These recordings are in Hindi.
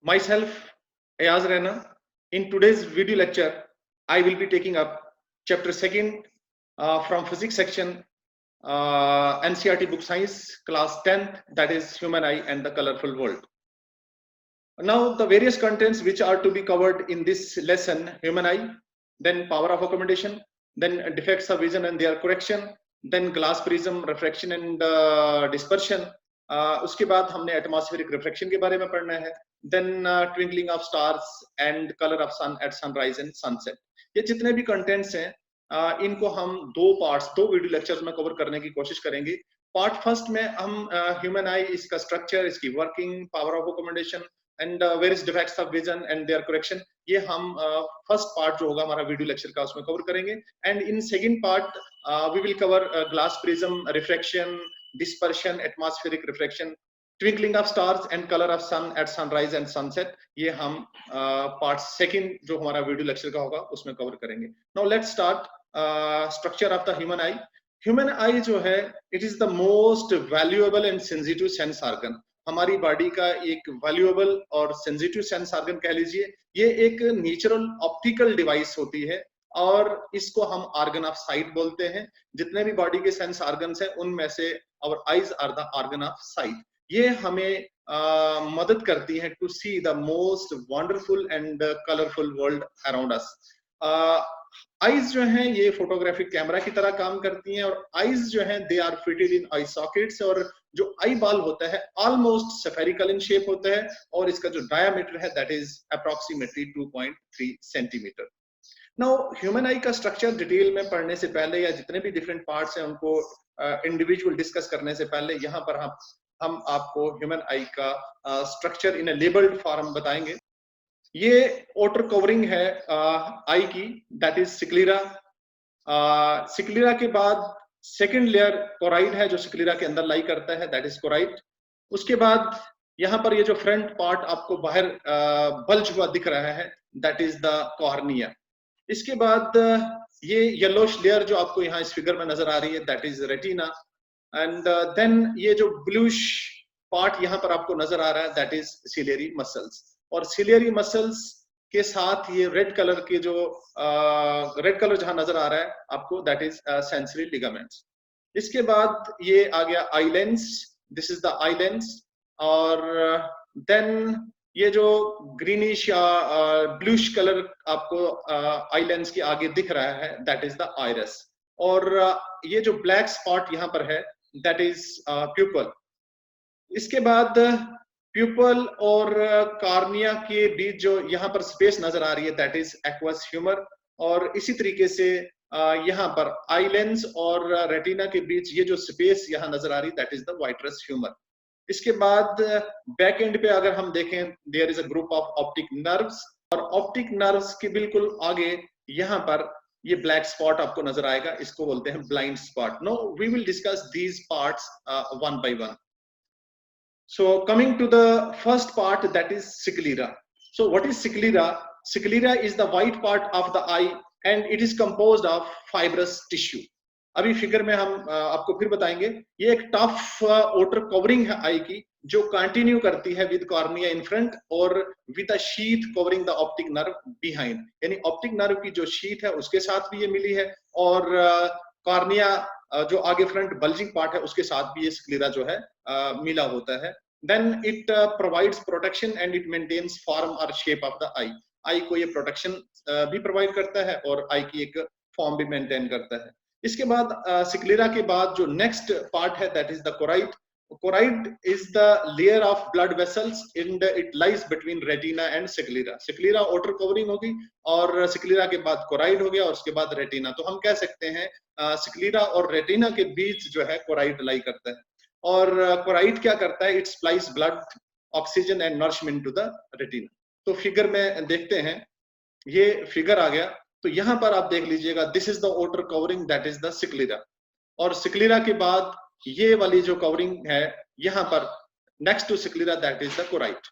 Myself, Ayaz Raina. In today's video lecture, I will be taking up chapter 2nd from physics section, NCERT book science, class 10th, that is human eye and the colorful world. Now, the various contents which are to be covered in this lesson: human eye, then power of accommodation, then defects of vision and their correction, then glass prism, refraction and dispersion. उसके बाद हमने एटमॉस्फेरिक रिफ्लेक्शन के बारे में पढ़ना है, then twinkling of stars and colour of sun at sunrise and sunset. ये जितने भी कंटेंट्स हैं इनको हम दो वीडियो लेक्चर्स में कवर करने की कोशिश करेंगे। पार्ट फर्स्ट में हम ह्यूमन आई, इसका स्ट्रक्चर, इसकी working, power of accommodation and various defects of vision and their correction, ये हम फर्स्ट पार्ट जो होगा हमारा वीडियो लेक्चर का उसमें कवर करेंगे। And in second part we will cover glass prism, refraction, dispersion, atmospheric reflection, twinkling of stars and color of sun at sunrise and sunset, ये हम पार्ट सेकंड जो हमारा वीडियो लेक्चर का होगा उसमें कवर करेंगे। Now let's start structure of the human eye. Human आई जो है, it is the most valuable and sensitive sense organ. हमारी बॉडी का एक वैल्यूएबल और सेंसिटिव सेंस ऑर्गन कह लीजिए। ये एक नेचुरल ऑप्टिकल डिवाइस होती है और इसको हम ऑर्गन ऑफ साइट बोलते हैं। जितने भी बॉडी के सेंस ऑर्गन्स हैं उनमें से our eyes are the organ of sight. ये हमें मदद करती है to see the most wonderful and colourful world around us. Eyes जो हैं ये फोटोग्राफिक कैमरा की तरह काम करती हैं और आईज जो हैं they are fitted in eye sockets, और जो आई बॉल होता है ऑलमोस्ट स्फेरिकल इन शेप होता है और इसका जो डायामीटर है that is approximately 2.3 centimetre. Now human आई का स्ट्रक्चर डिटेल में पढ़ने से पहले या जितने भी डिफरेंट पार्ट्स हैं उनको इंडिविजुअल डिस्कस करने से पहले यहाँ पर हम आपको ह्यूमन आई का structure in A labelled form बताएंगे। ये आउटर कवरिंग है आई की, दैट इज सिक्लीरा। सिक्लीरा के बाद सेकंड लेयर कोराइड है जो सिक्लीरा के अंदर लाई करता है, दैट इज कोराइड। उसके बाद यहाँ पर ये जो फ्रंट पार्ट आपको बाहर बल्ज हुआ दिख रहा है दैट इज द कॉर्निया। इसके बाद ये येलोश लेयर जो आपको यहाँ इस फिगर में नजर आ रही है that is retina. And then ये जो ब्लूश पार्ट यहाँ पर आपको नजर आ रहा है दैट इज सिलियरी मसल्स। और सिलियरी मसल्स के साथ ये रेड कलर के जो रेड कलर जहां नजर आ रहा है आपको दैट इज सेंसरी लिगामेंट्स। इसके बाद ये आ गया eye lens, this is the eye lens. और देन ये जो ग्रीनिश या ब्लूश कलर आपको आई लेंस के आगे दिख रहा है दैट इज द आइरस। और ये जो ब्लैक स्पॉट यहाँ पर है दैट इज प्यूपल। इसके बाद प्यूपल और कार्निया के बीच जो यहाँ पर स्पेस नजर आ रही है दैट इज एक्वस ह्यूमर। और इसी तरीके से यहाँ पर आई लेंस और रेटिना के बीच ये जो स्पेस यहाँ नजर आ रही है that is the vitreous humour. इसके बाद बैक एंड पे अगर हम देखें there is a group of optic nerves, और ऑप्टिक नर्व्स के बिल्कुल आगे यहाँ पर ये ब्लैक स्पॉट आपको नजर आएगा, इसको बोलते हैं blind spot. Now we will discuss these parts one by one. So coming to the first part, that is sclera. So what is sclera? Sclera is the white part of the eye and it is composed of fibrous tissue. अभी फिगर में हम आपको फिर बताएंगे। ये एक टफ आउटर कवरिंग है आई की जो कंटिन्यू करती है विद कॉर्निया इन फ्रंट और with a sheath covering the optic nerve behind. यानी ऑप्टिक नर्व की जो शीथ है उसके साथ भी ये मिली है और कॉर्निया जो आगे फ्रंट बल्जिंग पार्ट है उसके साथ भी ये स्क्लेरा जो है मिला होता है। Then it provides protection and it maintains form or shape of the eye. आई को ये प्रोटेक्शन भी प्रोवाइड करता है और आई की एक फॉर्म भी मेंटेन करता है। इसके बाद स्क्लेरा के बाद जो नेक्स्ट पार्ट है that is the choroid. Choroid is the layer of blood vessels in it lies between retina and sclera. Sclera outer covering होगी और स्क्लेरा के बाद कोराइड हो गया और उसके बाद रेटिना। तो हम कह सकते हैं स्क्लेरा और रेटिना के बीच जो है कोराइड लाई करता है। और कोराइड क्या करता है, it supplies blood, oxygen and nourishment to the retina. तो फिगर में देखते हैं, ये फिगर आ गया तो यहाँ पर आप देख लीजिएगा this is the outer covering that is the sclera. और स्क्लेरा के बाद ये वाली जो कवरिंग है यहाँ पर next to sclera that is the choroid.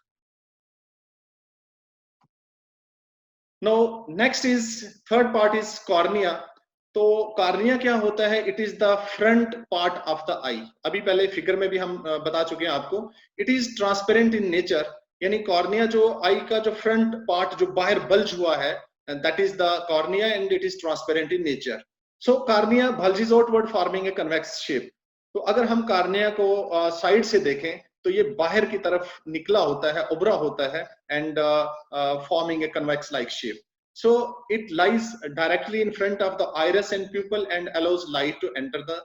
Now next is third part is cornea. तो कॉर्निया क्या होता है, it is the front part of the eye. अभी पहले फिगर में भी हम बता चुके हैं आपको, it is transparent in nature यानी कॉर्निया जो आई का जो फ्रंट पार्ट जो बाहर बल्ज हुआ है, that is the cornea and it is transparent in nature. So cornea bulges outward forming a convex shape. तो अगर हम कार्निया को साइड से देखें तो ये बाहर की तरफ निकला होता है, उभरा होता है, and forming a convex like shape. So it lies directly in front of the iris and pupil and allows light to enter the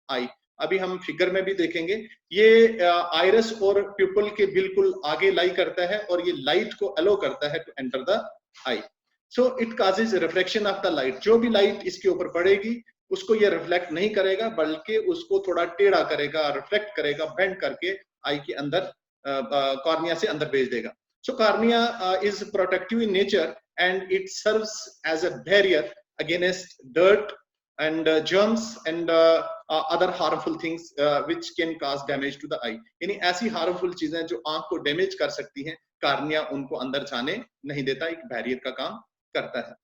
eye. अभी हम फिगर में भी देखेंगे, ये आइरस और प्यूपल के बिल्कुल आगे लाई करता है और ये लाइट को अलो करता है to enter the eye. So it causes reflection of the light. जो भी लाइट इसके ऊपर पड़ेगी उसको ये रिफ्लेक्ट नहीं करेगा, बल्कि उसको थोड़ा टेढ़ा करेगा, रिफ्लेक्ट करेगा, बेंड करके आई के अंदर कॉर्निया से अंदर भेज देगा. So cornea is protective in nature and it serves as a barrier against dirt and germs and other harmful things which can cause damage to the eye. यानी ऐसी harmful चीजें जो आंख को डैमेज कर सकती हैं, कार्निया उनको अंदर जाने नहीं देता, एक बैरियर का काम करता है.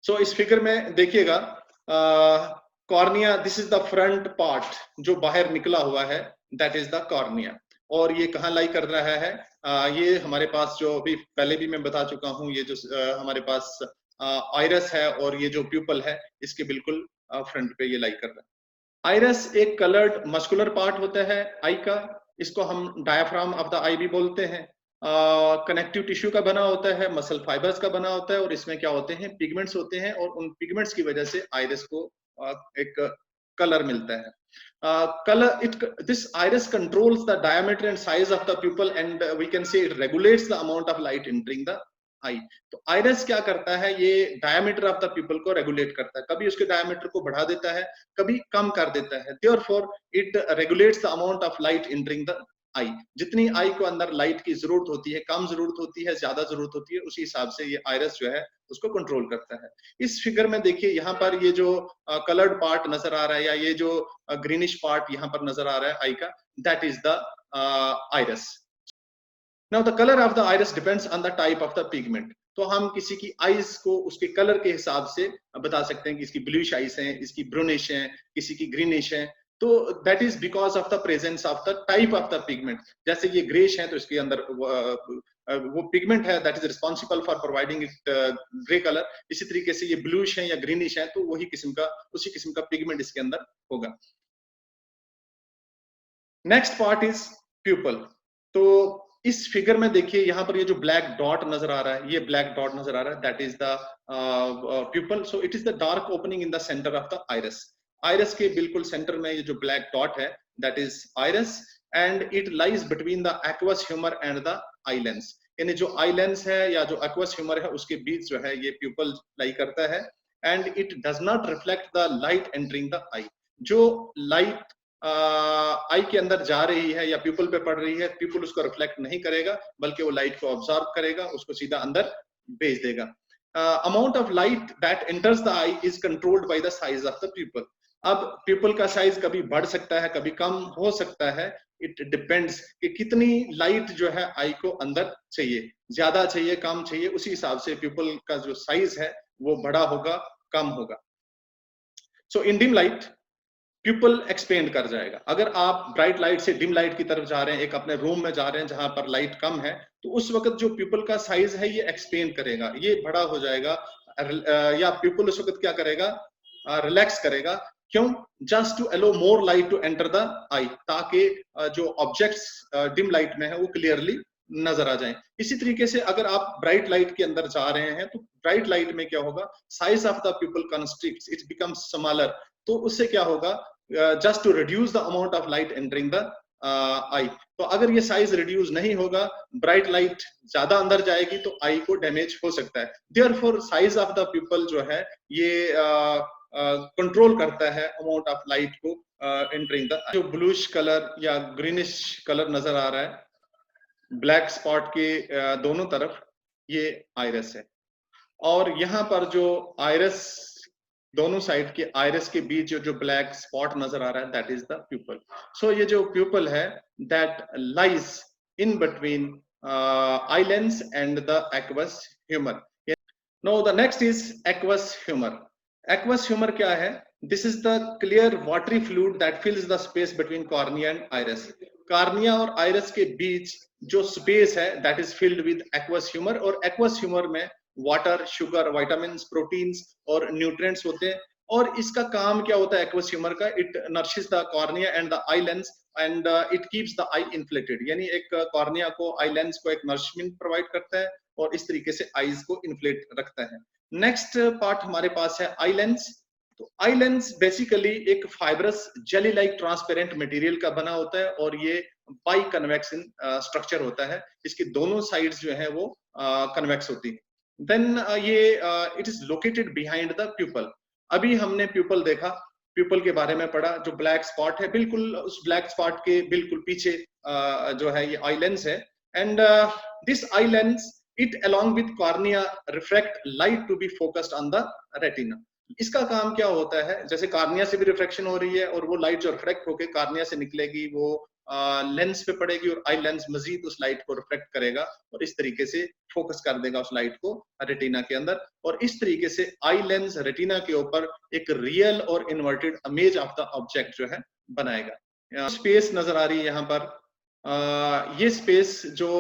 सो इस फिगर में देखिएगा, cornea, this is the front part जो बाहर निकला हुआ है, दैट इज द कॉर्निया. और ये कहाँ लाई कर रहा है? ये हमारे पास जो अभी पहले भी मैं बता चुका हूँ, ये जो हमारे पास आइरस है और ये जो प्यूपल है, इसके बिल्कुल फ्रंट पे ये लाई कर रहा है. आइरस एक कलर्ड मस्कुलर पार्ट होता है आई का. इसको हम डायाफ्राम ऑफ द आई भी बोलते हैं. कनेक्टिव टिश्यू का बना होता है, मसल फाइबर्स का बना होता है, और इसमें क्या होते हैं? पिगमेंट्स होते हैं, और उन पिगमेंट्स की वजह से आइरिस को एक कलर मिलता है. This iris controls the diameter and size of the pupil, and we can say it regulates the amount of light entering the eye. तो iris क्या करता है? ये diameter of the pupil को regulate करता है. कभी उसके diameter को बढ़ा देता है, कभी कम कर देता है. Therefore, it regulates the amount of light entering the आई. जितनी आई को अंदर लाइट की जरूरत होती है, कम जरूरत होती है, ज्यादा जरूरत होती है, उसी हिसाब से ये आइरस जो है उसको कंट्रोल करता है. इस फिगर में देखिए, यहाँ पर ये जो कलर्ड पार्ट नजर आ रहा है, या ये जो ग्रीनिश पार्ट यहाँ पर नजर आ रहा है आई का, that is the iris. Now the colour of the iris depends on the type of the pigment. तो हम किसी की आईज को उसके कलर के हिसाब से बता सकते हैं कि इसकी ब्लूइश आईज है, इसकी ब्राउनिश है, किसी की ग्रीनिश है. तो that is because of the presence of the type of the pigment. जैसे ये ग्रेश है तो इसके अंदर वो पिगमेंट है that is responsible for providing it grey colour. इसी तरीके से ये ब्लूइश है या ग्रीनिश है तो वही किस्म का, उसी किस्म का पिगमेंट इसके अंदर होगा. Next part is pupil. तो इस फिगर में देखिए, यहाँ पर ये जो ब्लैक डॉट नजर आ रहा है, ये ब्लैक डॉट नजर आ रहा है, that is the pupal. So it is the dark opening in the centre of the iris. Iris के बिल्कुल सेंटर में ये जो ब्लैक डॉट है, that is iris, and it lies between the aqueous humour and the eye lens. यानी जो आई लेंस है या जो एक्वस ह्यूमर है, उसके बीच जो है ये प्यूपल लाई करता है. And it does not reflect the light entering the eye. जो लाइट आई के अंदर जा रही है या प्यूपल पे पड़ रही है, प्यूपल उसको रिफ्लेक्ट नहीं करेगा, बल्कि वो लाइट को ऑब्जर्व करेगा, उसको सीधा अंदर भेज देगा. Amount of light that enters the I is controlled by the size of the pupal. अब प्यूपल का साइज कभी बढ़ सकता है, कभी कम हो सकता है. इट डिपेंड्स कि कितनी लाइट जो है आई को अंदर चाहिए, ज्यादा चाहिए, कम चाहिए, उसी हिसाब से प्यूपल का जो साइज है वो बड़ा होगा, कम होगा. So in dim light pupil expand कर जाएगा. अगर आप ब्राइट लाइट से डिम लाइट की तरफ जा रहे हैं, एक अपने रूम में जा रहे हैं जहां पर लाइट कम है, तो उस वक्त जो प्यूपल का साइज है ये एक्सपेंड करेगा, ये बड़ा हो जाएगा. या प्यूपल उस वक्त क्या करेगा? रिलैक्स करेगा. क्यों? Just to allow more light to enter the eye, ताकि जो ऑब्जेक्ट्स डिम लाइट में है वो क्लियरली नजर आ जाएं. इसी तरीके से अगर आप ब्राइट लाइट के अंदर जा रहे हैं तो ब्राइट लाइट में क्या होगा? Size of the pupil constricts, it becomes smaller. तो उससे क्या होगा? Just to reduce the amount of light entering the eye. तो अगर ये साइज रिड्यूस नहीं होगा, ब्राइट लाइट ज्यादा अंदर जाएगी तो आई को डैमेज हो सकता है. Therefore size of the pupal जो है ये कंट्रोल करता है अमाउंट ऑफ लाइट को एंटरिंग द. जो ब्लूइश कलर या ग्रीनिश कलर नजर आ रहा है ब्लैक स्पॉट के दोनों तरफ, ये आइरस है. और यहाँ पर जो आइरस, दोनों साइड के आइरस के बीच जो ब्लैक स्पॉट नजर आ रहा है, दैट इज द प्यूपल. सो ये जो प्यूपल है that lies in between eye lens and the aqueous humour. Now the next is aqueous humour. Aqueous humour क्या है? This is the clear watery fluid that फिल्स the space between cornea and iris. Cornea और आइरिस के बीच जो स्पेस है that is filled with aqueous humour, और एक्वस ह्यूमर में वाटर, शुगर, विटामिन्स, प्रोटीन्स और न्यूट्रिएंट्स होते हैं। और इसका काम क्या होता है एक्वस ह्यूमर का? It nourishes the cornea and the eye lens and it keeps the I inflated, यानी एक कॉर्निया को, आई लेंस को एक नरिशमेंट प्रोवाइड करता है और इस तरीके से आईज को इन्फ्लेट रखता है। नेक्स्ट पार्ट हमारे पास है आई लेंस। तो आई लेंस बेसिकली एक fibrous jelly like transparent material का बना होता है और ये बाई कन्वेक्स इन स्ट्रक्चर होता है, इसकी दोनों साइड्स जो है वो कन्वेक्स होती है। देन ये it is located behind the pupal. अभी हमने प्यूपल देखा, प्यूपल के बारे में पढ़ा, जो ब्लैक स्पॉट है बिल्कुल उस ब्लैक स्पॉट के बिल्कुल पीछे जो है ये आई लेंस है। And this eye lens it along with cornea refract light to be focused on the retina। इसका काम क्या होता है? जैसे कार्निया से भी रिफ्रैक्शन हो रही है और वो लाइट जो रिफ्रैक्ट होकर कार्निया से निकलेगी वो लेंस पे पड़ेगी और आई लेंस मजीद उस लाइट को रिफ्लेक्ट करेगा और इस तरीके से फोकस कर देगा उस लाइट को रेटिना के अंदर, और इस तरीके से आई लेंस रेटिना के ऊपर एक रियल और inverted image of the object जो है बनाएगा। स्पेस नजर आ रही है यहाँ पर, ये स्पेस जो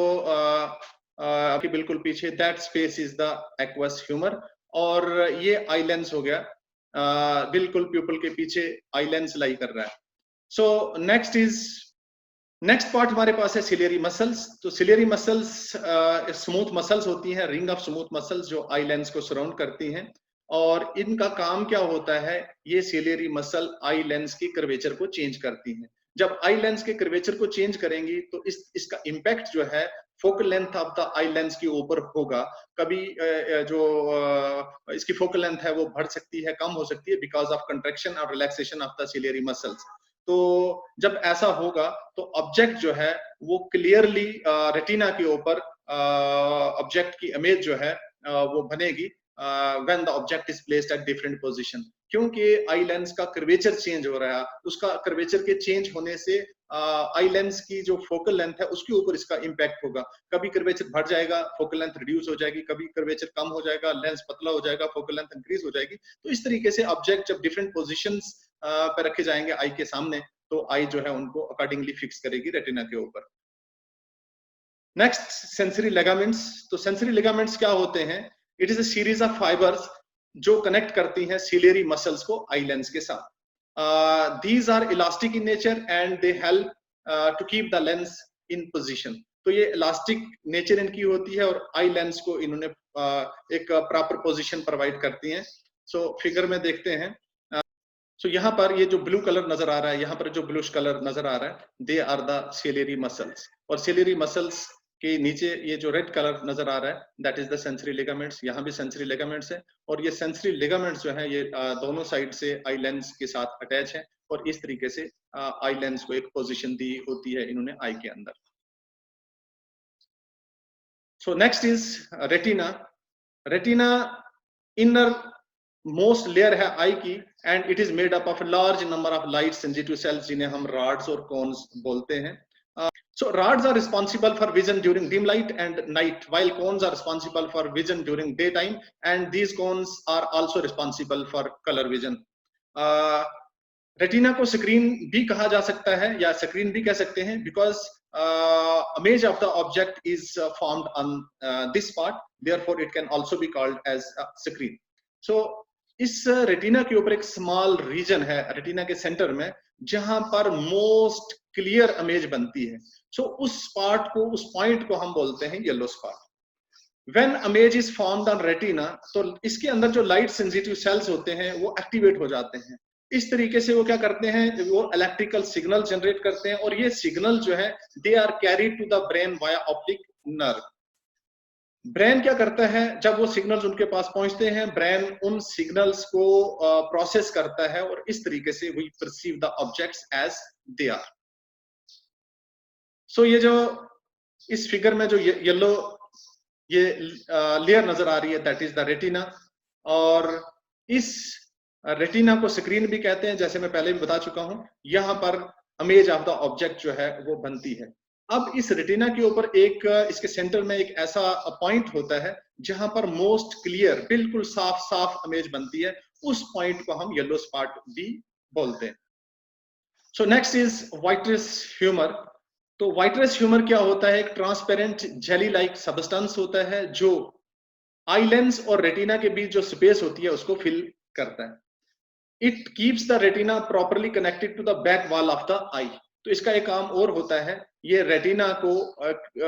आपके बिल्कुल पीछे, that space is the aqueous humour, और ये आई लेंस हो गया, बिल्कुल प्यूपल के पीछे आई लेंस लाई कर रहा है। सो नेक्स्ट पार्ट हमारे पास है सिलियरी मसल्स। तो सिलियरी मसल्स स्मूथ मसल्स होती हैं, रिंग ऑफ स्मूथ मसल्स जो आई लेंस को सराउंड करती हैं, और इनका काम क्या होता है? ये सिलियरी मसल आई लेंस की कर्वेचर को चेंज करती हैं। जब आई लेंस के कर्वेचर को चेंज करेंगी तो इसका इम्पैक्ट जो है focal length of the eye lens के ऊपर होगा। कभी जो इसकी फोकल लेंथ है वो बढ़ सकती है, कम हो सकती है, बिकॉज ऑफ कंट्रैक्शन और relaxation of the ciliary muscles. तो जब ऐसा होगा तो ऑब्जेक्ट जो है वो क्लियरली रेटिना के ऊपर ऑब्जेक्ट की इमेज जो है वो बनेगी when the object is placed at different position. क्योंकि आई लेंस का कर्वेचर चेंज हो रहा है, उसका कर्वेचर के चेंज होने से आई लेंस की जो फोकल लेंथ है उसके ऊपर इसका इम्पैक्ट होगा। कभी कर्वेचर बढ़ जाएगा, फोकल लेंथ रिड्यूस हो जाएगी, कभी कर्वेचर कम हो जाएगा, लेंस पतला हो जाएगा, फोकल लेंथ इंक्रीज हो जाएगी। तो इस तरीके से ऑब्जेक्ट जब डिफरेंट पोजीशंस पे रखे जाएंगे आई के सामने तो आई जो है उनको अकॉर्डिंगली फिक्स करेगी रेटिना के ऊपर। Next sensory ligaments. तो सेंसरी लिगामेंट्स क्या होते हैं? It is a series of fibres जो कनेक्ट करती हैं सिलियरी मसल्स को आई लेंस के साथ। These are elastic in nature and they help to keep the lens in position. तो ये इलास्टिक नेचर इनकी होती है और आई लेंस को इन्होंने एक प्रॉपर पोजीशन प्रोवाइड करती हैं। सो फिगर में देखते हैं, सो यहाँ पर ये जो ब्लू कलर नजर आ रहा है, यहाँ पर जो ब्लूश कलर नजर आ रहा है, they are the ciliary muscles, और सिलियरी मसल्स के नीचे ये जो रेड कलर नजर आ रहा है that is the sensory ligaments. यहाँ भी सेंसरी लिगामेंट्स है और ये सेंसरी लिगामेंट्स जो है ये दोनों साइड से आई लेंस के साथ अटैच है और इस तरीके से आई लेंस को एक पोजीशन दी होती है इन्होंने आई के अंदर। सो next is retina. Retina inner most layer है आई की and it is made up of large number of light sensitive sales जिन्हें हम रॉड्स और कोन्स बोलते हैं। So rods are responsible for vision during dim light and night, while cones are responsible for vision during daytime, and these cones are also responsible for color vision. Retina को स्क्रीन भी कहा जा सकता है या स्क्रीन भी कह सकते हैं, because image of the object is formed on this part, therefore it can also be called as a screen. So इस रेटिना के ऊपर एक स्मॉल रीजन है रेटिना के सेंटर में जहां पर मोस्ट क्लियर इमेज बनती है। सो उस पार्ट को, उस पॉइंट को हम बोलते हैं yellow spot. When image is formed on retina तो इसके अंदर जो लाइट सेंसिटिव सेल्स होते हैं वो एक्टिवेट हो जाते हैं। इस तरीके से वो क्या करते हैं, वो इलेक्ट्रिकल सिग्नल जनरेट करते हैं और ये सिग्नल जो है they are carried to the brain via optic nerve. Brain क्या करता है, जब वो सिग्नल्स उनके पास पहुंचते हैं ब्रेन उन सिग्नल्स को प्रोसेस करता है और इस तरीके से we perceive the objects as they are. So ये जो इस फिगर में जो येलो ये लेयर नजर आ रही है दैट इज द रेटिना, और इस रेटिना को स्क्रीन भी कहते हैं, जैसे मैं पहले भी बता चुका हूं। यहाँ पर इमेज ऑफ द ऑब्जेक्ट जो है वो बनती है। अब इस रेटिना के ऊपर एक इसके सेंटर में एक ऐसा पॉइंट होता है जहां पर मोस्ट क्लियर बिल्कुल साफ साफ इमेज बनती है, उस पॉइंट को हम येलो स्पॉट भी बोलते हैं। So next is vitreous humour. तो वाइट्रस ह्यूमर क्या होता है? एक ट्रांसपेरेंट जेली लाइक सब्सटेंस होता है जो आई लेंस और रेटिना के बीच जो स्पेस होती है उसको फिल करता है। It keeps the retina properly connected to the back wall of the eye. तो इसका एक काम और होता है, ये रेटिना को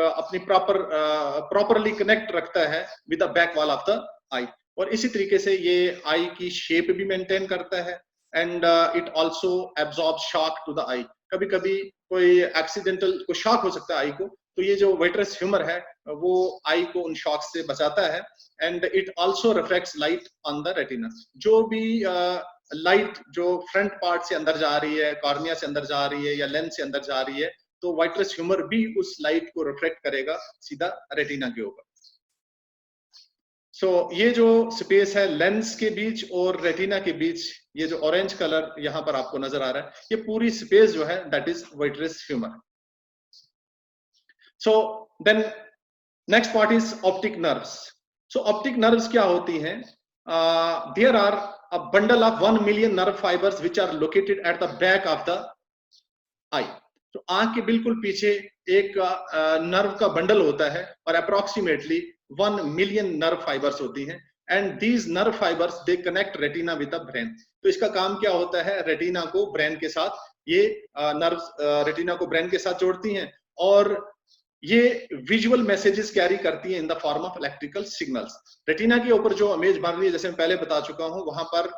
अपनी प्रॉपरली कनेक्ट रखता है with the back wall of the eye, और इसी तरीके से ये आई की शेप भी मेंटेन करता है। And it also absorb shock to the eye. कभी कभी कोई एक्सीडेंटल को शॉक हो सकता है आई को, तो ये जो वाइट्रस ह्यूमर है वो आई को उन शॉक से बचाता है। And it also reflects light on the retina. जो भी लाइट जो फ्रंट पार्ट से अंदर जा रही है, कॉर्निया से अंदर जा रही है या लेंस से अंदर जा रही है, तो वाइट्रस ह्यूमर भी उस लाइट को रिफ्लेक्ट करेगा सीधा रेटिना के ऊपर। सो ये जो स्पेस है लेंस के बीच और रेटिना के बीच, ये जो ऑरेंज कलर यहाँ पर आपको नजर आ रहा है, ये पूरी स्पेस जो है that is vitreous humour. So then next part is optic nerves. So optic nerves क्या होती हैं? There are a bundle of 1 million nerve fibers which are located at the back of the eye। तो आंख के बिल्कुल पीछे एक नर्व का बंडल होता है और अप्रोक्सीमेटली 1 मिलियन नर्व फाइबर्स होती हैं। And these nerve fibres they connect retina with the brain. तो इसका काम क्या होता है? रेटिना को ब्रेन के साथ, ये नर्व्स रेटिना को ब्रेन के साथ जोड़ती हैं और ये विजुअल मैसेजेस कैरी करती हैं in the form of electrical signals. Retina के ऊपर जो इमेज बन रही है, जैसे मैं पहले बता चुका हूं, वहां पर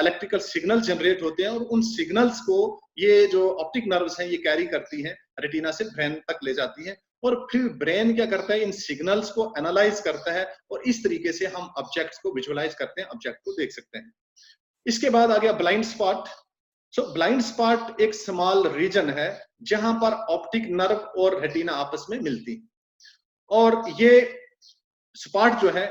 इलेक्ट्रिकल सिग्नल जनरेट होते हैं और उन सिग्नल्स को ये जो ऑप्टिक नर्व्स हैं ये कैरी करती हैं, रेटिना से ब्रेन तक ले जाती हैं, और फिर ब्रेन क्या करता है? इन सिग्नल्स को एनालाइज करता है और इस तरीके से हम ऑब्जेक्ट्स को विजुअलाइज करते हैं, ऑब्जेक्ट को देख सकते हैं। इसके बाद आ गया ब्लाइंड स्पॉट। सो ब्लाइंड स्पॉट एक स्मॉल रीजन है जहां पर ऑप्टिक नर्व और रेटिना आपस में मिलती, और ये स्पॉट जो है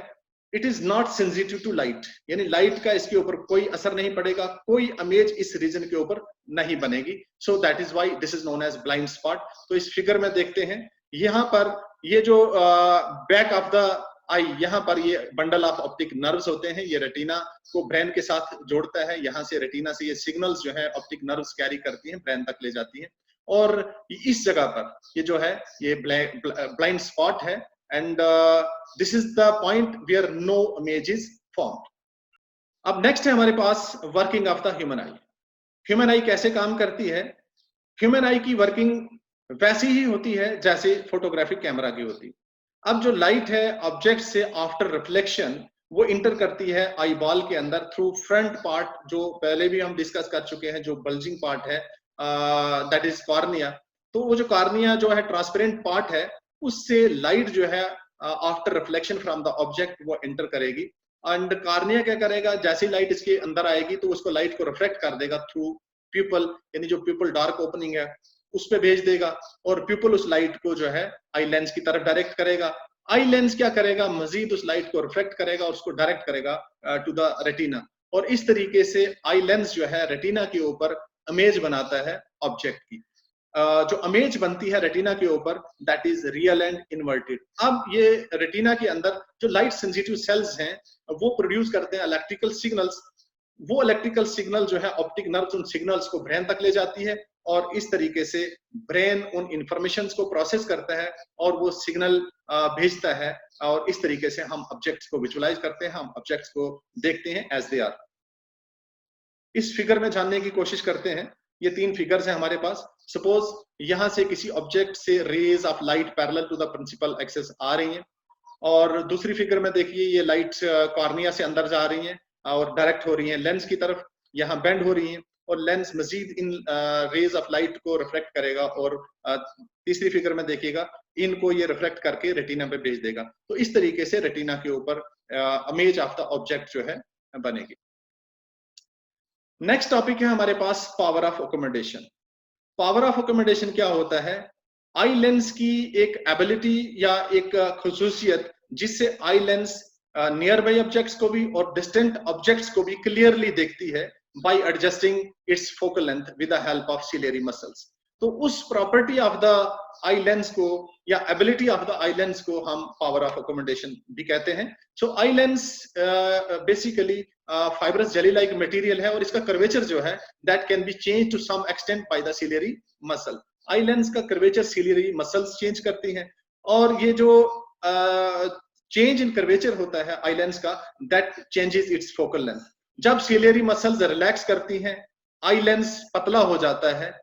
it is not sensitive to light, यानी लाइट का इसके ऊपर कोई असर नहीं पड़ेगा, कोई इमेज इस रीजन के ऊपर नहीं बनेगी। So that is why this is known as blind spot. तो इस फिगर में देखते हैं, यहाँ पर ये जो बैक ऑफ द आई, यहाँ पर ये बंडल ऑफ ऑप्टिक नर्व्स होते हैं, ये रेटिना को ब्रेन के साथ जोड़ता है। यहाँ से रेटिना से ये सिग्नल्स जो है ऑप्टिक नर्व्स कैरी करती हैं, ब्रेन तक ले जाती हैं, और इस जगह पर ये जो है ये ब्लाइंड स्पॉट है। And this is the point where no image is formed. अब नेक्स्ट है हमारे पास working of the human eye. Human eye कैसे काम करती है? ह्यूमन आई की वर्किंग वैसी ही होती है जैसे फोटोग्राफिक कैमरा की होती। अब जो लाइट है ऑब्जेक्ट से आफ्टर रिफ्लेक्शन वो इंटर करती है आई बॉल के अंदर थ्रू फ्रंट पार्ट, जो पहले भी हम डिस्कस कर चुके हैं, जो बल्जिंग पार्ट है दैट इज कॉर्निया। तो वो जो कॉर्निया जो है ट्रांसपेरेंट पार्ट है, उससे लाइट जो है after reflection from the object वो एंटर करेगी। एंड कॉर्निया क्या करेगा? जैसी लाइट इसके अंदर आएगी तो उसको लाइट को रिफ्लेक्ट कर देगा थ्रू प्यूपल, यानी जो प्यूपल डार्क ओपनिंग है उस पे भेज देगा, और प्यूपल उस लाइट को जो है आई लेंस की तरफ डायरेक्ट करेगा। आई लेंस क्या करेगा? मजीद उस लाइट को रिफ्लेक्ट करेगा और उसको डायरेक्ट करेगा टू द रेटिना, और इस तरीके से आई लेंस जो है रेटिना के ऊपर इमेज बनाता है ऑब्जेक्ट की। जो इमेज बनती है रेटिना के ऊपर that is real and inverted. अब ये रेटिना के अंदर जो लाइट सेंसिटिव सेल्स हैं वो प्रोड्यूस करते हैं इलेक्ट्रिकल सिग्नल्स। वो इलेक्ट्रिकल सिग्नल जो है ऑप्टिक नर्व्स उन सिग्नल्स को ब्रेन तक ले जाती है, और इस तरीके से ब्रेन उन इंफॉर्मेशंस को प्रोसेस करता है और वो सिग्नल भेजता है, और इस तरीके से हम ऑब्जेक्ट्स को विजुअलाइज करते हैं, हम ऑब्जेक्ट्स को देखते हैं एज दे आर। इस फिगर में जानने की कोशिश करते हैं। ये 3 फिगर्स हैं हमारे पास। सपोज यहां से किसी ऑब्जेक्ट से rays of light parallel to the principal axis आ रही हैं, और दूसरी फिगर में देखिए ये लाइट कॉर्निया से अंदर जा रही हैं और डायरेक्ट हो रही हैं लेंस की तरफ, यहाँ बेंड हो रही हैं, और लेंस मजीद इन रेज ऑफ लाइट को रिफ्लेक्ट करेगा, और तीसरी फिगर में देखिएगा इनको ये रिफ्लेक्ट करके रेटिना पे भेज देगा। तो इस तरीके से रेटिना के ऊपर इमेज ऑफ द ऑब्जेक्ट जो है बनेगी। नेक्स्ट टॉपिक है हमारे पास power of accommodation. Power of accommodation क्या होता है? आई लेंस की एक एबिलिटी या एक खुसूसियत जिससे eye lens near by objects को भी और डिस्टेंट ऑब्जेक्ट्स को भी क्लियरली देखती है by adjusting its focal length with the help of ciliary muscles. तो उस property of the eye lens को या ability of the eye lens को हम पावर ऑफ अकोमोडेशन भी कहते हैं। So eye lens basically fibrous jelly like material है, और इसका कर्वेचर जो है that can be change to some extent by the ciliary muscle. Eye lens का कर्वेचर सिलियरी मसल्स चेंज करती हैं, और ये जो चेंज इन कर्वेचर होता है आई लेंस का, that changes it's focal length. जब सिलियरी मसल्स रिलैक्स करती हैं, आई लेंस पतला हो जाता है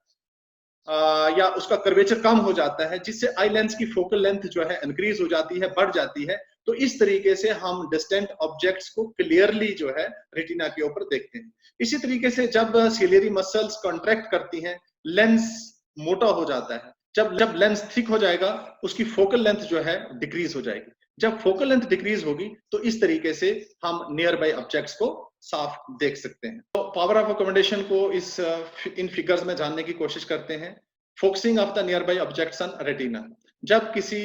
या उसका कर्वेचर कम हो जाता है, जिससे आई लेंस की फोकल लेंथ जो है इंक्रीज हो जाती है, बढ़ जाती है। तो इस तरीके से हम डिस्टेंट ऑब्जेक्ट्स को क्लियरली जो है रेटिना के ऊपर देखते हैं। इसी तरीके से जब सिलियरी मसल्स कॉन्ट्रैक्ट करती हैं, लेंस मोटा हो जाता है। जब लेंस थिक हो जाएगा, उसकी फोकल लेंथ जो है डिक्रीज हो जाएगी। जब फोकल लेंथ डिक्रीज होगी तो इस तरीके से हम नियर बाय ऑब्जेक्ट्स को साफ देख सकते हैं। तो पावर ऑफ अकोमोडेशन को इन फिगर्स में जानने की कोशिश करते हैं। Focusing of the near by objects on retina. जब किसी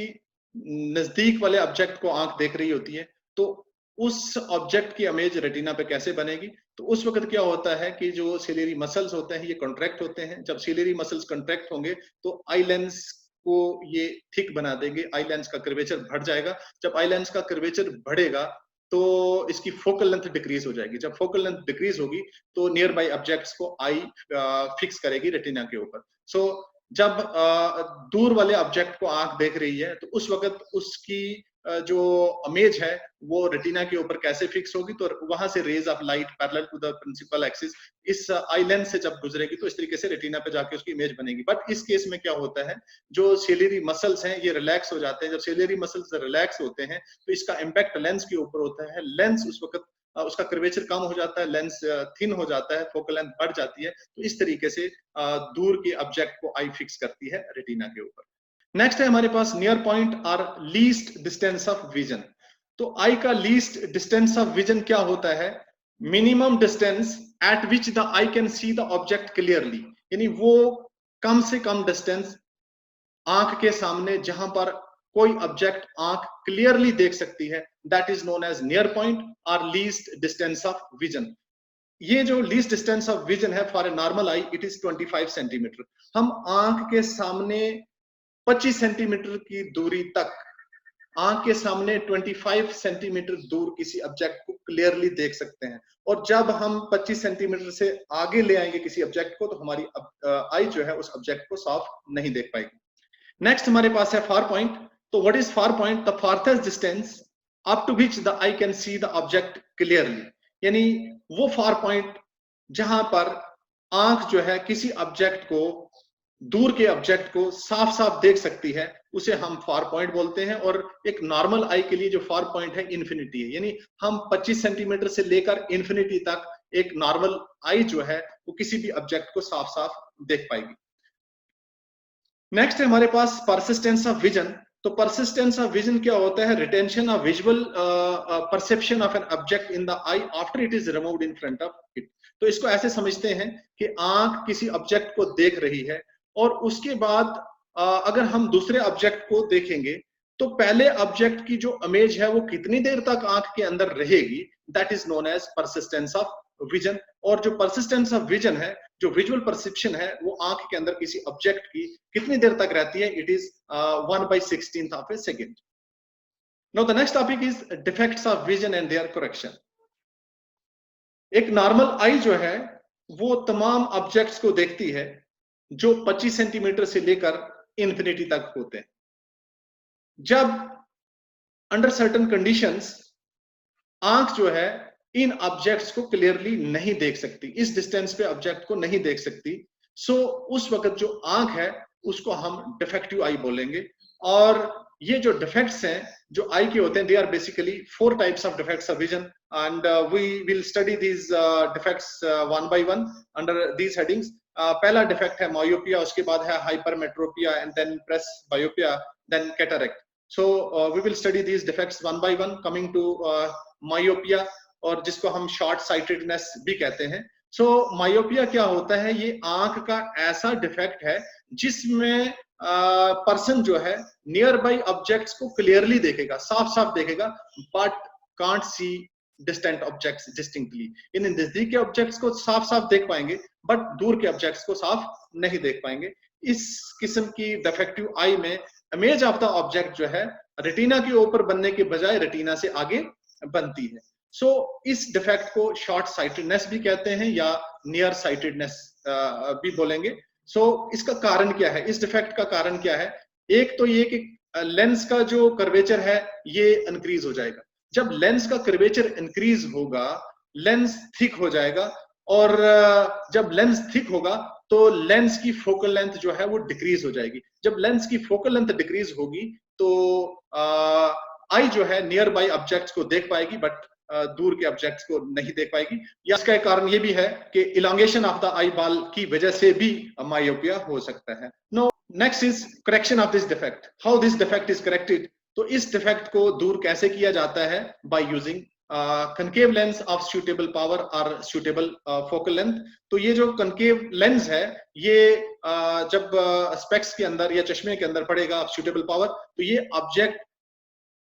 नजदीक वाले ऑब्जेक्ट को आंख देख रही होती है, तो उस ऑब्जेक्ट की इमेज रेटिना पे कैसे बनेगी? तो उस वक्त क्या होता है कि जो सिलियरी मसल्स होते हैं ये कॉन्ट्रैक्ट होते हैं। जब सिलियरी मसल्स कॉन्ट्रैक्ट होंगे तो आई लेंस को ये थिक बना देंगे, आई लेंस का कर्वेचर बढ़ जाएगा। जब आई लेंस का कर्वेचर बढ़ेगा तो इसकी फोकल लेंथ डिक्रीज हो जाएगी। जब फोकल लेंथ डिक्रीज होगी तो नियर बाय ऑब्जेक्ट्स को आई फिक्स करेगी रेटिना के ऊपर। सो जब दूर वाले ऑब्जेक्ट को आंख देख रही है तो उस वक्त उसकी जो इमेज है वो रेटिना के ऊपर कैसे फिक्स होगी? तो वहां से rays of light parallel to the principal axis इस आई लेंस से जब गुजरेगी तो इस तरीके से रेटिना पे जाके उसकी इमेज बनेगी। बट इस केस में क्या होता है, जो सिलियरी मसल्स हैं ये रिलैक्स हो जाते हैं। जब सिलियरी मसल्स रिलैक्स होते हैं तो इसका इम्पैक्ट लेंस के ऊपर होता है। लेंस उस वक्त उसका कर्वेचर कम हो जाता है, लेंस थिन हो जाता है, फोकल लेंथ बढ़ जाती है। तो इस तरीके से दूर के ऑब्जेक्ट को आई फिक्स करती है रेटिना के ऊपर। नेक्स्ट है हमारे पास नियर पॉइंट और लीस्ट डिस्टेंस ऑफ विजन। तो आई का लीस्ट डिस्टेंस ऑफ विजन क्या होता है? Minimum distance eight which the eye can see the object clearly, यानी वो कम से कम डिस्टेंस आंख के सामने जहां पर कोई ऑब्जेक्ट आंख क्लियरली देख सकती है, that is known as near point और लीस्ट डिस्टेंस ऑफ विजन। ये जो लीस्ट डिस्टेंस ऑफ विजन है for a normal eye, it is 25 centimetre. हम आंख के सामने 25 सेंटीमीटर की दूरी तक, आंख के सामने 25 सेंटीमीटर दूर किसी ऑब्जेक्ट को क्लियरली देख सकते हैं। और जब हम 25 सेंटीमीटर से आगे ले आएंगे किसी ऑब्जेक्ट को तो हमारी आई जो है उस ऑब्जेक्ट को साफ नहीं देख पाएगी। नेक्स्ट हमारे पास है फार पॉइंट। तो what is far point? The farthest distance up to which the eye can see the object clearly, यानी वो फार पॉइंट जहां पर आंख जो है किसी ऑब्जेक्ट को, दूर के ऑब्जेक्ट को साफ साफ देख सकती है, उसे हम फार पॉइंट बोलते हैं। और एक नॉर्मल आई के लिए जो फार पॉइंट है इन्फिनिटी है, यानी हम 25 सेंटीमीटर से लेकर इन्फिनिटी तक एक नॉर्मल आई जो है वो किसी भी ऑब्जेक्ट को साफ साफ देख पाएगी। नेक्स्ट है हमारे पास परसिस्टेंस ऑफ विजन। तो परसिस्टेंस ऑफ विजन क्या होता है? Retention of visual perception of an object in the I after it is removed in front of it. तो इसको ऐसे समझते हैं कि आंख किसी ऑब्जेक्ट को देख रही है और उसके बाद अगर हम दूसरे ऑब्जेक्ट को देखेंगे तो पहले ऑब्जेक्ट की जो इमेज है वो कितनी देर तक आंख के अंदर रहेगी, that is known as persistence of vision. और जो परसिस्टेंस ऑफ विजन है, जो विजुअल परसेप्शन है, वो आंख के अंदर किसी ऑब्जेक्ट की कितनी देर तक रहती है? It is 1/16 of a second. Now the next topic is defects of vision and their correction. एक नॉर्मल आई जो है वो तमाम ऑब्जेक्ट्स को देखती है जो 25 सेंटीमीटर से लेकर इन्फिनिटी तक होते हैं। जब अंडर सर्टेन कंडीशंस आंख जो है इन ऑब्जेक्ट्स को क्लियरली नहीं देख सकती, इस डिस्टेंस पे ऑब्जेक्ट को नहीं देख सकती, सो उस वक्त जो आंख है उसको हम डिफेक्टिव आई बोलेंगे। और ये जो डिफेक्ट्स हैं जो आई के होते हैं, they are basically 4 types of defects of vision and we will study these defects one by one under these headings. पहला डिफेक्ट है मायोपिया, उसके बाद है hypermetropia and then presbyopia, then cataract. So we will study these defects one by one. Coming to myopia, और जिसको हम शॉर्ट साइटेडनेस भी कहते हैं। सो मायोपिया क्या होता है? ये आंख का ऐसा डिफेक्ट है जिसमें पर्सन जो है नियर बाई ऑब्जेक्ट्स को क्लियरली देखेगा, साफ साफ देखेगा, but can't see distant objects distinctly. इन नजदीक के ऑब्जेक्ट्स को साफ साफ देख पाएंगे बट दूर के ऑब्जेक्ट्स को साफ नहीं देख पाएंगे। इस किस्म की डिफेक्टिव आई में इमेज ऑफ द ऑब्जेक्ट जो है रेटिना के ऊपर बनने के बजाय रेटिना से आगे बनती है। सो इस डिफेक्ट को शॉर्ट साइटेडनेस भी कहते हैं या नियर साइटेडनेस भी बोलेंगे। सो इसका कारण क्या है, इस डिफेक्ट का कारण क्या है? एक तो ये कि लेंस का जो कर्वेचर है ये इंक्रीज हो जाएगा। जब लेंस का कर्वेचर इंक्रीज होगा, लेंस थिक हो जाएगा, और जब लेंस थिक होगा तो लेंस की फोकल लेंथ जो है वो डिक्रीज हो जाएगी। जब लेंस की फोकल लेंथ डिक्रीज होगी तो आई जो है नियर बाई ऑब्जेक्ट्स को देख पाएगी, बट दूर के ऑब्जेक्ट्स को नहीं देख पाएगी। या इसका एक कारण ये भी है कि elongation of the eye ball की वजह से भी मायोपिया हो सकता है। No, next is correction of this defect. How this defect is corrected? तो इस डिफेक्ट को दूर कैसे किया जाता है? By using concave lens of suitable power और सूटेबल फोकल लेंथ। तो ये जो कनकेव लेंस है ये जब स्पेक्स के अंदर या चश्मे के अंदर पड़ेगा ऑफ सूटेबल पावर, तो ये ऑब्जेक्ट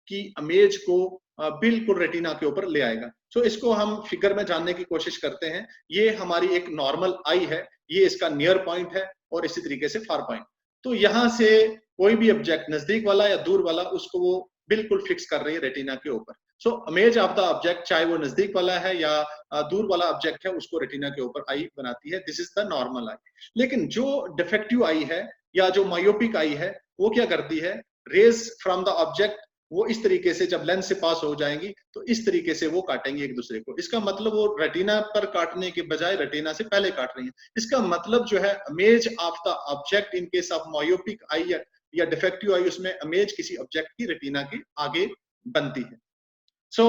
की इमेज को बिल्कुल रेटिना के ऊपर ले आएगा। सो इसको हम फिगर में जानने की कोशिश करते हैं। ये हमारी एक नॉर्मल आई है, ये इसका नियर पॉइंट है, और इसी तरीके से फार पॉइंट। तो यहां से कोई भी ऑब्जेक्ट नजदीक वाला या दूर वाला उसको वो बिल्कुल फिक्स कर रही है रेटिना के ऊपर। So image of the object, चाहे वो नजदीक वाला है या दूर वाला ऑब्जेक्ट है, उसको रेटिना के ऊपर आई बनाती है। दिस इज द नॉर्मल आई। लेकिन जो डिफेक्टिव आई है या जो मायोपिक आई है, वो क्या करती है? रेज फ्रॉम द ऑब्जेक्ट वो इस तरीके से जब लेंस से पास हो जाएंगी तो इस तरीके से वो काटेंगे एक दूसरे को। इसका मतलब वो रेटिना पर काटने के बजाय रेटिना से पहले काट रही है। इसका मतलब जो है image of the object in case of myopic eye या डिफेक्टिव आई, उसमें इमेज किसी ऑब्जेक्ट की रेटिना के आगे बनती है। सो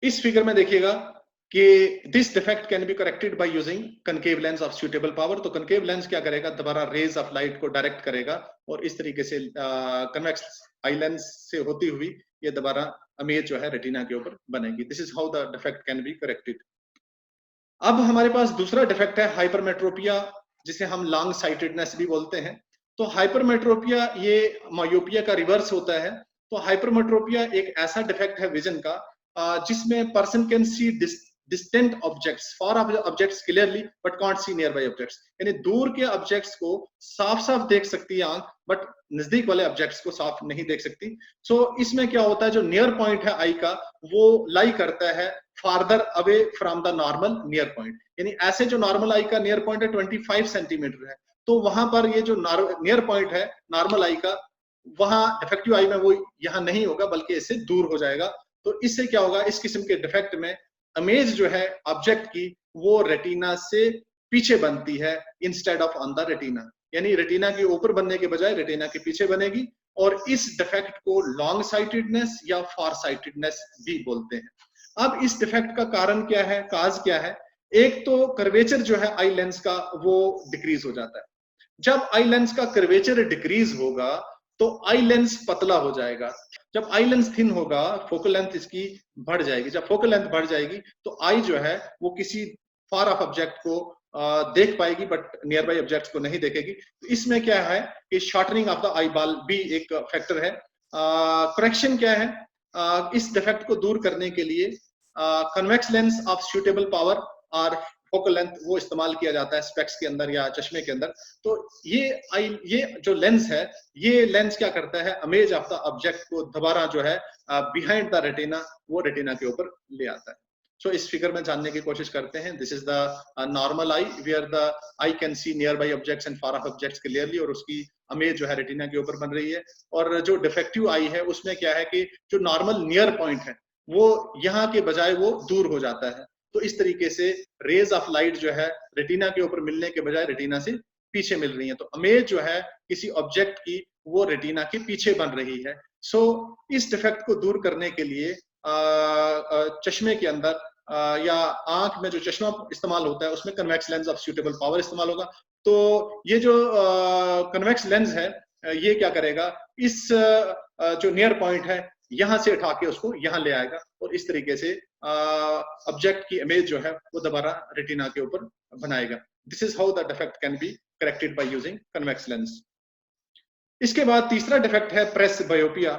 इस फिगर में देखिएगा कि this defect can be corrected bye using concave lens of suitable power. तो कनकेव लेंस क्या करेगा? दोबारा रेज ऑफ लाइट को डायरेक्ट करेगा और इस तरीके से कन्वेक्स आई लेंस से होती हुई ये दोबारा इमेज जो है रेटिना के ऊपर बनेगी। This is how the defect can be corrected. अब हमारे पास दूसरा डिफेक्ट है हाइपरमेट्रोपिया, जिसे हम लॉन्ग साइटेडनेस भी बोलते हैं। तो हाइपरमेट्रोपिया ये मायोपिया का रिवर्स होता है। तो हाइपरमेट्रोपिया एक ऐसा डिफेक्ट है विजन का जिसमें person can see distant objects, far objects clearly but can't C nearby objects. यानी दूर के ऑब्जेक्ट्स को साफ साफ देख सकती है आंख, बट नजदीक वाले ऑब्जेक्ट्स को साफ नहीं देख सकती। सो इसमें क्या होता है, जो नियर पॉइंट है आई का वो लाई करता है farther away from the normal near point. यानी ऐसे जो नॉर्मल आई का नियर पॉइंट है 25 सेंटीमीटर है, तो वहां पर ये जो नियर पॉइंट है नॉर्मल आई का, वहां डिफेक्टिव आई में वो यहाँ नहीं होगा बल्कि इससे दूर हो जाएगा। तो इससे क्या होगा? इस किस्म के डिफेक्ट में इमेज जो है ऑब्जेक्ट की वो रेटिना से पीछे बनती है instead of on the retina. यानी रेटिना के ऊपर बनने के बजाय रेटिना के पीछे बनेगी, और इस डिफेक्ट को लॉन्ग साइटेडनेस या फार साइटेडनेस भी बोलते हैं। अब इस डिफेक्ट का कारण क्या है, काज क्या है? एक तो कर्वेचर जो है आई लेंस का वो डिक्रीज हो जाता है। जब आई लेंस का कर्वेचर डिक्रीज होगा तो आई लेंस पतला हो जाएगा। जब आई लेंस थिन होगा फोकल लेंथ इसकी बढ़ जाएगी। जब फोकल लेंथ बढ़ जाएगी तो आई जो है वो किसी फार ऑफ ऑब्जेक्ट को देख पाएगी बट नियर बाई ऑब्जेक्ट को नहीं देखेगी। तो इसमें क्या है कि shortening of the eye ball भी एक फैक्टर है। करेक्शन क्या है? इस डिफेक्ट को दूर करने के लिए convex lens of suitable power और फोकल लेंथ वो इस्तेमाल किया जाता है स्पेक्स के अंदर या चश्मे के अंदर। तो ये जो लेंस है, ये लेंस क्या करता है? इमेज ऑफ द ऑब्जेक्ट को दोबारा जो है बिहाइंड द रेटिना, वो रेटिना के ऊपर ले आता है। सो इस फिगर में जानने की कोशिश करते हैं। This is the normal eye where the eye can see nearby objects and far off objects clearly, और उसकी इमेज जो है रेटिना के ऊपर बन रही है। और जो डिफेक्टिव आई है उसमें क्या है कि जो नॉर्मल नियर पॉइंट है वो यहाँ के बजाय वो दूर हो जाता है। तो इस तरीके से रेज ऑफ लाइट जो है रेटिना के ऊपर मिलने के बजाय रेटिना से पीछे मिल रही है। तो इमेज जो है किसी ऑब्जेक्ट की वो रेटिना के पीछे बन रही है। सो इस डिफेक्ट को दूर करने के लिए चश्मे के अंदर या आंख में जो चश्मा इस्तेमाल होता है उसमें convex lens of suitable power इस्तेमाल होगा। तो ये जो कन्वेक्स लेंस है ये क्या करेगा? इस जो नियर पॉइंट है यहां से उठा के उसको यहां ले आएगा, और इस तरीके से ऑब्जेक्ट की इमेज जो है वो दोबारा रेटिना के ऊपर बनाएगा। This is how the defect can be corrected by using convex lens. इसके बाद तीसरा डिफेक्ट है प्रेस बायोपिया।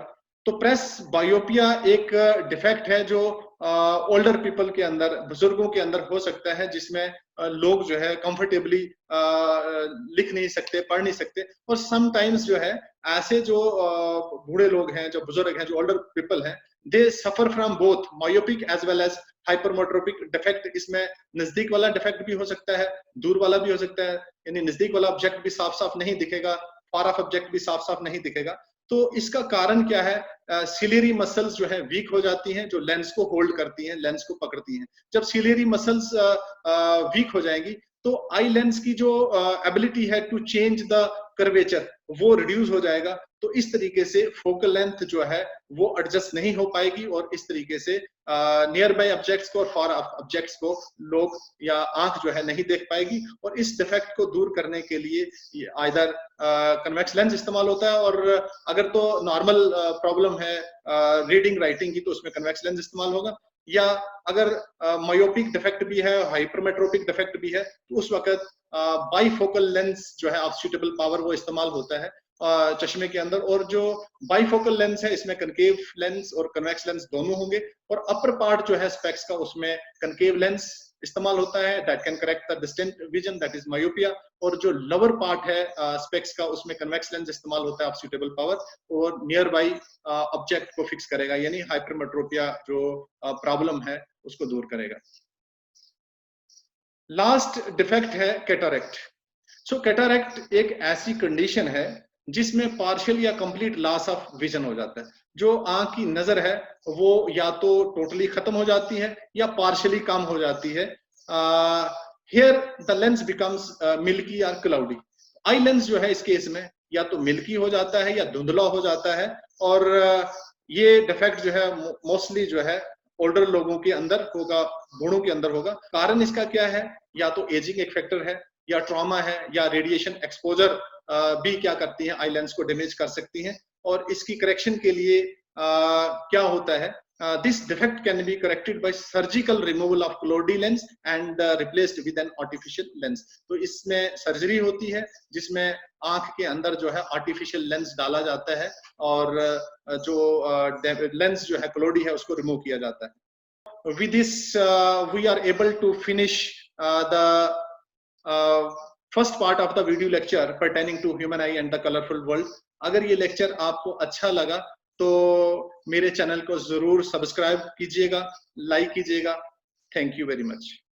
तो प्रेस बायोपिया एक डिफेक्ट है जो ओल्डर पीपल के अंदर, बुजुर्गों के अंदर हो सकता है, जिसमें लोग जो है कंफर्टेबली लिख नहीं सकते, पढ़ नहीं सकते। और समटाइम्स जो है ऐसे जो बूढ़े लोग हैं, जो बुजुर्ग हैं, जो ओल्डर पीपल हैं, they suffer from both myopic as well as hypermetropic defect. इसमें नजदीक वाला डिफेक्ट भी हो सकता है, दूर वाला भी हो सकता है, यानी नजदीक वाला ऑब्जेक्ट भी साफ साफ नहीं दिखेगा, फार ऑफ ऑब्जेक्ट भी साफ साफ नहीं दिखेगा। तो इसका कारण क्या है? सिलियरी मसल्स जो है वीक हो जाती हैं, जो लेंस को होल्ड करती हैं, लेंस को पकड़ती हैं। जब सिलियरी मसल्स वीक हो जाएंगी तो आई लेंस की जो एबिलिटी है टू चेंज द कर्वेचर वो रिड्यूस हो जाएगा। तो इस तरीके से फोकल लेंथ जो है वो एडजस्ट नहीं हो पाएगी, और इस तरीके से नियर बाय ऑब्जेक्ट्स को और फार ऑब्जेक्ट्स को लोग या आंख जो है नहीं देख पाएगी। और इस डिफेक्ट को दूर करने के लिए आइदर कन्वेक्स लेंस इस्तेमाल होता है, और अगर तो नॉर्मल प्रॉब्लम है रीडिंग राइटिंग की तो उसमें कन्वेक्स लेंस इस्तेमाल होगा। या अगर मायोपिक डिफेक्ट भी है, हाइपरमेट्रोपिक डिफेक्ट भी है, तो उस वक्त बाइफोकल लेंस जो है ऑफ सुटेबल पावर वो इस्तेमाल होता है चश्मे के अंदर। और जो बाइफोकल लेंस है इसमें कनकेव लेंस और कन्वेक्स लेंस दोनों होंगे। और अपर पार्ट जो है स्पेक्स का उसमें कनकेव लेंस इस्तेमाल होता है, that can correct the distant vision, that is myopia. और जो लोअर पार्ट है स्पेक्स का उसमें कन्वेक्स लेंस इस्तेमाल होता है ऑफ सुटेबल पावर, और नियर बाई ऑब्जेक्ट को फिक्स करेगा, यानी हाइपरमेट्रोपिया जो प्रॉब्लम है उसको दूर करेगा। लास्ट डिफेक्ट है कैटरेक्ट। सो कैटरेक्ट एक ऐसी कंडीशन है जिसमें पार्शियल या कंप्लीट लॉस ऑफ विजन हो जाता है। जो आंख की नजर है वो या तो टोटली खत्म हो जाती है या पार्शियली कम हो जाती है। Here the lens becomes milky और क्लाउडी। आई लेंस जो है इस केस में या तो मिल्की हो जाता है या धुंधला हो जाता है। और ये डिफेक्ट जो है मोस्टली जो है ओल्डर लोगों के अंदर होगा, बूढ़ों के अंदर होगा। कारण इसका क्या है? या तो एजिंग एक फैक्टर है, या ट्रॉमा है, या रेडिएशन एक्सपोजर भी क्या करती हैं, आई लेंस को डैमेज कर सकती हैं। और इसकी करेक्शन के लिए क्या होता है? This defect can be corrected by surgical removal of cloudy lens and replaced with an artificial lens. तो इसमें सर्जरी होती है जिसमें आंख के अंदर जो है आर्टिफिशियल लेंस डाला जाता है, और जो लेंस जो है क्लोडी है उसको रिमूव किया जाता है। With this, we are able to finish the first part of the video lecture pertaining to human eye and the colorful world. अगर ये लेक्चर आपको अच्छा लगा तो मेरे चैनल को जरूर सब्सक्राइब कीजिएगा, लाइक कीजिएगा। Thank you very much.